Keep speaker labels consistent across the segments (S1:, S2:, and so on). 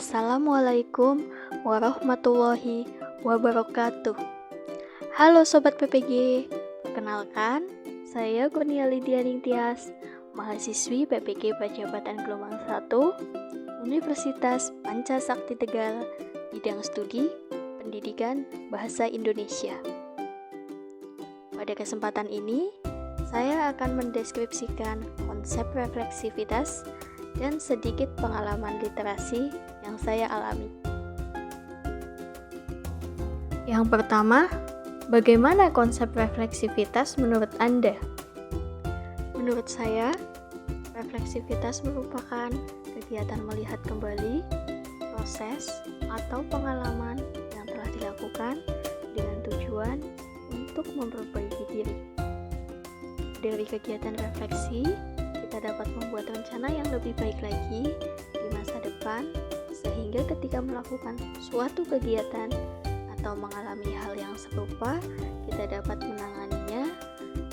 S1: Assalamualaikum warahmatullahi wabarakatuh. Halo Sobat PPG, perkenalkan saya Kurnia Lydia Ningtyas, mahasiswi PPG Pejabat Gelombang 1 Universitas Pancasakti Tegal, bidang studi Pendidikan Bahasa Indonesia. Pada kesempatan ini, saya akan mendeskripsikan konsep refleksivitas dan sedikit pengalaman literasi yang saya alami. Yang pertama, bagaimana konsep refleksivitas menurut Anda? Menurut saya, refleksivitas merupakan kegiatan melihat kembali proses atau pengalaman yang telah dilakukan dengan tujuan untuk memperbaiki diri. Dari kegiatan refleksi, kita dapat membuat rencana yang lebih baik lagi di masa depan, sehingga ketika melakukan suatu kegiatan atau mengalami hal yang serupa, kita dapat menanganinya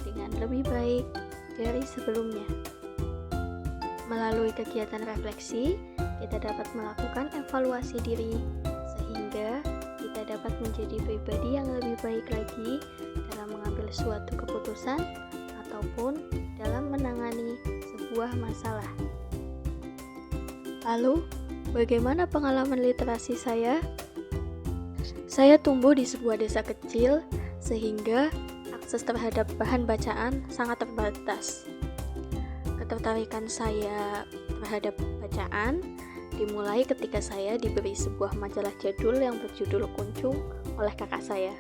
S1: dengan lebih baik dari sebelumnya. Melalui kegiatan refleksi, kita dapat melakukan evaluasi diri, sehingga kita dapat menjadi pribadi yang lebih baik lagi dalam mengambil suatu keputusan ataupun dalam menangani sebuah masalah. Lalu, bagaimana pengalaman literasi saya? Saya tumbuh di sebuah desa kecil, sehingga akses terhadap bahan bacaan sangat terbatas. Ketertarikan saya terhadap bacaan dimulai ketika saya diberi sebuah majalah jadul yang berjudul Kuncung oleh kakak saya.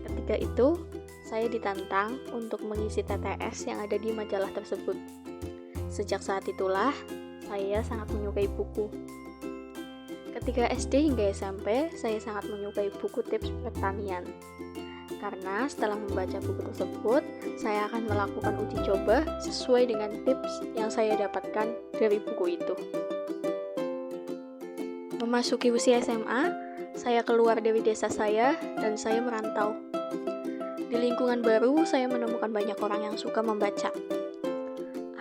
S1: Ketika itu, saya ditantang untuk mengisi TTS yang ada di majalah tersebut. Sejak saat itulah, saya sangat menyukai buku. Ketika SD hingga SMP, saya sangat menyukai buku tips pertanian. Karena setelah membaca buku tersebut, saya akan melakukan uji coba sesuai dengan tips yang saya dapatkan dari buku itu. Memasuki usia SMA, saya keluar dari desa saya dan saya merantau. Di lingkungan baru, saya menemukan banyak orang yang suka membaca.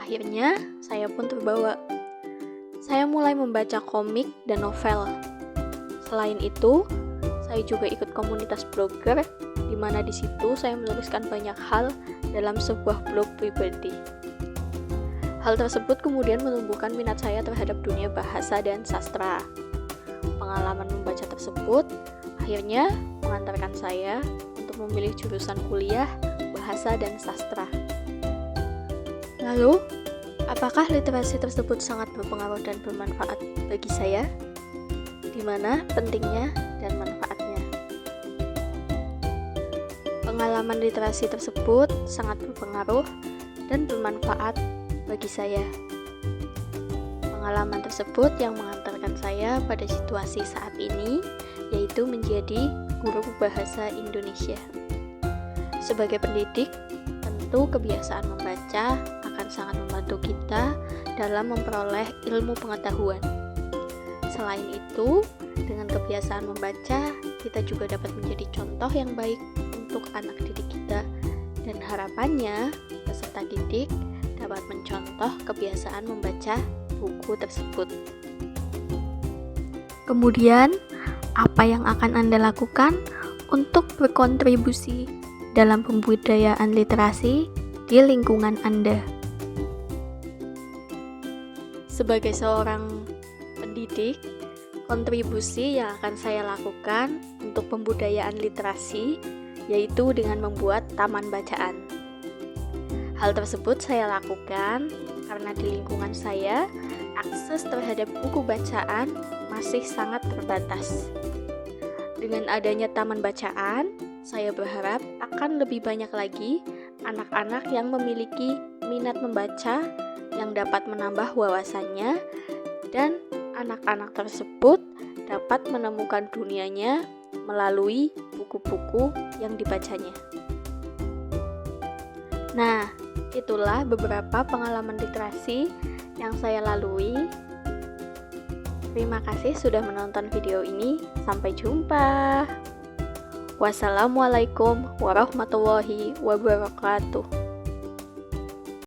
S1: Akhirnya, saya pun terbawa. Saya mulai membaca komik dan novel. Selain itu, saya juga ikut komunitas blogger, di mana di situ saya menuliskan banyak hal dalam sebuah blog pribadi. Hal tersebut kemudian menumbuhkan minat saya terhadap dunia bahasa dan sastra. Pengalaman membaca tersebut akhirnya mengantarkan saya memilih jurusan kuliah bahasa dan sastra. Lalu, apakah literasi tersebut sangat berpengaruh dan bermanfaat bagi saya? Di mana pentingnya dan manfaatnya? Pengalaman literasi tersebut sangat berpengaruh dan bermanfaat bagi saya. Pengalaman tersebut yang mengantarkan saya pada situasi saat ini, yaitu menjadi guru bahasa Indonesia. Sebagai pendidik, tentu kebiasaan membaca akan sangat membantu kita dalam memperoleh ilmu pengetahuan. Selain itu, dengan kebiasaan membaca, kita juga dapat menjadi contoh yang baik untuk anak didik kita, dan harapannya peserta didik dapat mencontoh kebiasaan membaca buku tersebut. Kemudian, apa yang akan Anda lakukan untuk berkontribusi dalam pembudayaan literasi di lingkungan Anda? Sebagai seorang pendidik, kontribusi yang akan saya lakukan untuk pembudayaan literasi yaitu dengan membuat taman bacaan. Hal tersebut saya lakukan karena di lingkungan saya, akses terhadap buku bacaan masih sangat terbatas. Dengan adanya taman bacaan, saya berharap akan lebih banyak lagi anak-anak yang memiliki minat membaca yang dapat menambah wawasannya, dan anak-anak tersebut dapat menemukan dunianya melalui buku-buku yang dibacanya. Nah, itulah beberapa pengalaman literasi yang saya lalui. Terima kasih sudah menonton video ini. Sampai jumpa. Wassalamualaikum warahmatullahi wabarakatuh.